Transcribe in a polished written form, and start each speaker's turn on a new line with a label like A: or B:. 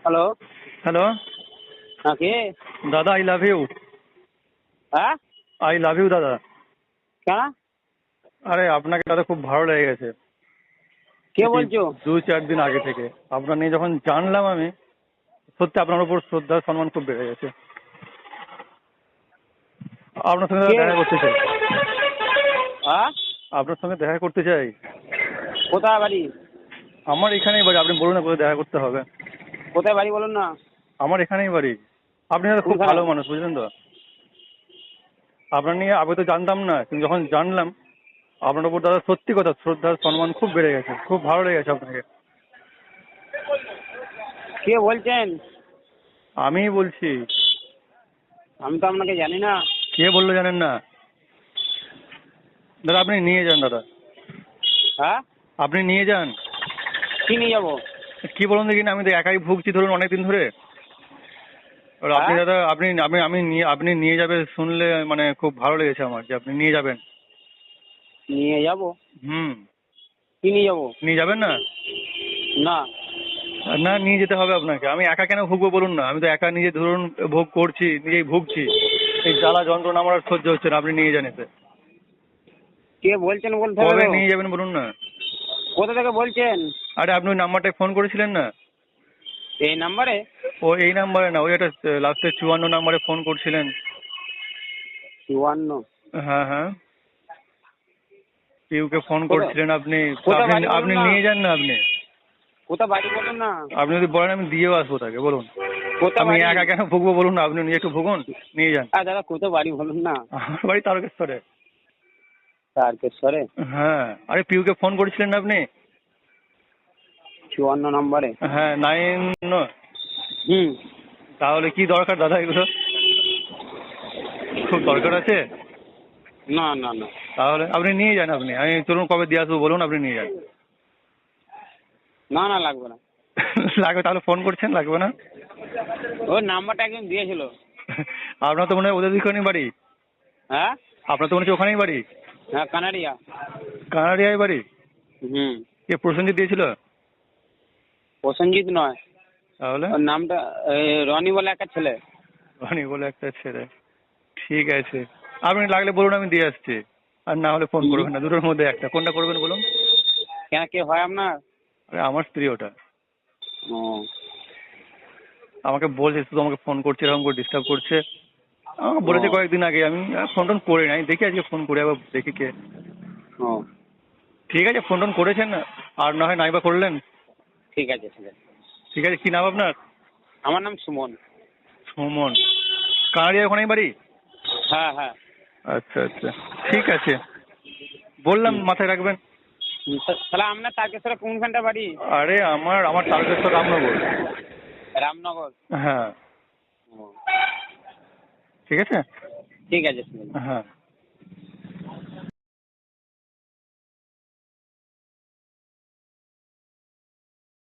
A: Hello.
B: Hello
A: হ্যাঁ, কে?
B: দাদা, I love you.
A: হ্যাঁ,
B: আই লাভ ইউ দাদা।
A: কেন?
B: আরে আপনাকে দাদা খুব ভালো লেগে গেছে।
A: কে
B: এই
A: বলছো?
B: 2-4 দিন আগে থেকে আপনার নিয়ে যখন জানলাম আমি, সত্যি আপনার উপর শ্রদ্ধা সম্মান খুব বেড়ে গেছে। আপনার সঙ্গে
A: কে?
B: দেখা করতে চাই।
A: হ্যাঁ,
B: আপনার সঙ্গে দেখা করতে চাই।
A: কোথায় বাড়ি?
B: আমার এখানেই বাড়ি, আপনি বলুন না কোথায় দেখা করতে হবে।
A: কোথায় বাড়ি বলুন না।
B: আমার এখানেই বাড়ি। আপনি দাদা খুব
A: কোনখানে?
B: ভালো মানুষ, বুঝলেন তো। আপনার নিয়ে আগে তো জানতাম না, কিন্তু যখন জানলাম আপনার উপর দাদা সত্যি কথা শ্রদ্ধা সম্মান খুব বেড়ে গেছে। খুব ভালো লেগেছে আপনাকে।
A: কে বলছেন?
B: আমিই বলছি।
A: আমি তো আপনাকে জানি না।
B: কে বললো জানেন না? দাদা আপনি নিয়ে যান দাদা,
A: হ্যাঁ,
B: আপনি নিয়ে যান।
A: কি নিয়ে যাবো?
B: কি বলুন দেখি, আমি তো একাই ভুগছি ধরুন অনেকদিন ধরে। এবার আপনি
A: হ্যাঁ,
B: দাদা আপনি নিয়ে যাবে শুনলে মানে খুব ভালো লেগেছে আমার যে আপনি নিয়ে যাবেন।
A: নিয়ে যাবো?
B: হুম।
A: কি নিয়ে যাবো?
B: নিয়ে যাবেন না?
A: না।
B: না, নিয়ে যেতে হবে আপনাকে। আমি একা কেন ভুগবো বলুন না। আমি তো একা নিজে ধরুন ভোগ করছি, নিজেই ভুগছি। এই জ্বালা যন্ত্রণা আমার আর সহ্য হচ্ছে না, আপনি নিয়ে যান এসে।
A: কে বলছেন বলতে হবে
B: কবে
A: তো।
B: নিয়ে যাবেন বলুন না।
A: কোথা থেকে বলছেন?
B: আরে আপনি ওই নাম্বারটায় ফোন করেছিলেন না?
A: এই নাম্বারে?
B: ও এই নাম্বারে না, ওই একটা লাস্টে 54 নাম্বারে ফোন করছিলেন।
A: 54?
B: হ্যাঁ হ্যাঁ, পিউকে ফোন
A: কোথা
B: করছিলেন আপনি।
A: কোথা
B: আপনি
A: বাড়ি বলুন
B: আপনি
A: না।
B: নিয়ে যান না আপনি।
A: কোথা বাড়ি বলুন না।
B: আপনি যদি বলেন আমি দিয়েও আসবো তাকে, বলুন।
A: কোথা
B: আমি
A: বাড়ি?
B: একা কেন ভুগবো বলুন না, আপনি নিজে একটু ভুগুন, নিয়ে যান।
A: দাদা কোথা বাড়ি বলুন না।
B: আমার বাড়ি তারকেশ্বরে।
A: তারকেশ্বরে?
B: হ্যাঁ, আরে পিউকে ফোন করেছিলেন না আপনি?
A: 54 নম্বরে?
B: হ্যাঁ, 9।
A: হুম।
B: তাহলে কি দরকার দাদা এগুলো? খুব দরকার আছে?
A: না না না।
B: তাহলে আপনি নিয়ে যান। আমি চলুন কবে দিয়ে আসবো বলুন, আপনি নিয়ে যান।
A: না না, লাগবে না।
B: লাগবে তাহলে ফোন করছেন, লাগবে না?
A: ওর নাম্বারটা একজন দিয়েছিল।
B: আপনার তো মনে হয় ওদের দিকেই বাড়ি।
A: হ্যাঁ
B: আপনার তো মনে হচ্ছে ওখানেই বাড়ি।
A: হ্যাঁ, কানাডিয়া।
B: কানাডিয়ায় বাড়ি?
A: হুম।
B: কে প্রসেনজিৎ দিয়েছিল?
A: প্রসেনজিৎ নয়,
B: তাহলে
A: ওর নামটা রনি বলে একটা ছেলে।
B: রনি বলে একটা ছেলে। ঠিক আছে, আপনি লাগলে বলুন, আমি দিয়ে আসছি। আর না হলে ফোন করবেন না, দুটোর মধ্যে একটা। কোনটা করবেন বলুন?
A: কেন, কে হয় আপনার?
B: আরে আমার স্ত্রী ওটা।
A: ও।
B: আমাকে বলছে, শুধু আমাকে ফোন করছে, এরকম করে ডিস্টার্ব করছে। আমাকে
A: ও।
B: বলেছে কয়েকদিন আগে, আমি ফোন টোন করি নাই। দেখি আজকে ফোন করে আবার দেখি কে।
A: ও,
B: ঠিক আছে, ফোন টোন করেছেন না, আর না হয় নাইবা করলেন।
A: ঠিক আছে ঠিক আছে।
B: ঠিক আছে, কি নাম আপনার?
A: আমার নাম সুমন।
B: সুমন। কানাডিয়া ওখানেই বাড়ি?
A: হ্যাঁ হ্যাঁ।
B: আচ্ছা আচ্ছা, ঠিক আছে, বললাম মাথায় রাখবেন।
A: তাহলে আপনার তারকেশ্বরে কোনখানটা বাড়ি?
B: আরে আমার আমার তারকেশ্বর রামনগর।
A: রামনগর?
B: হ্যাঁ।
A: ও,
B: ঠিক আছে।
A: ঠিক আছে ঠিক আছে।
B: হ্যাঁ।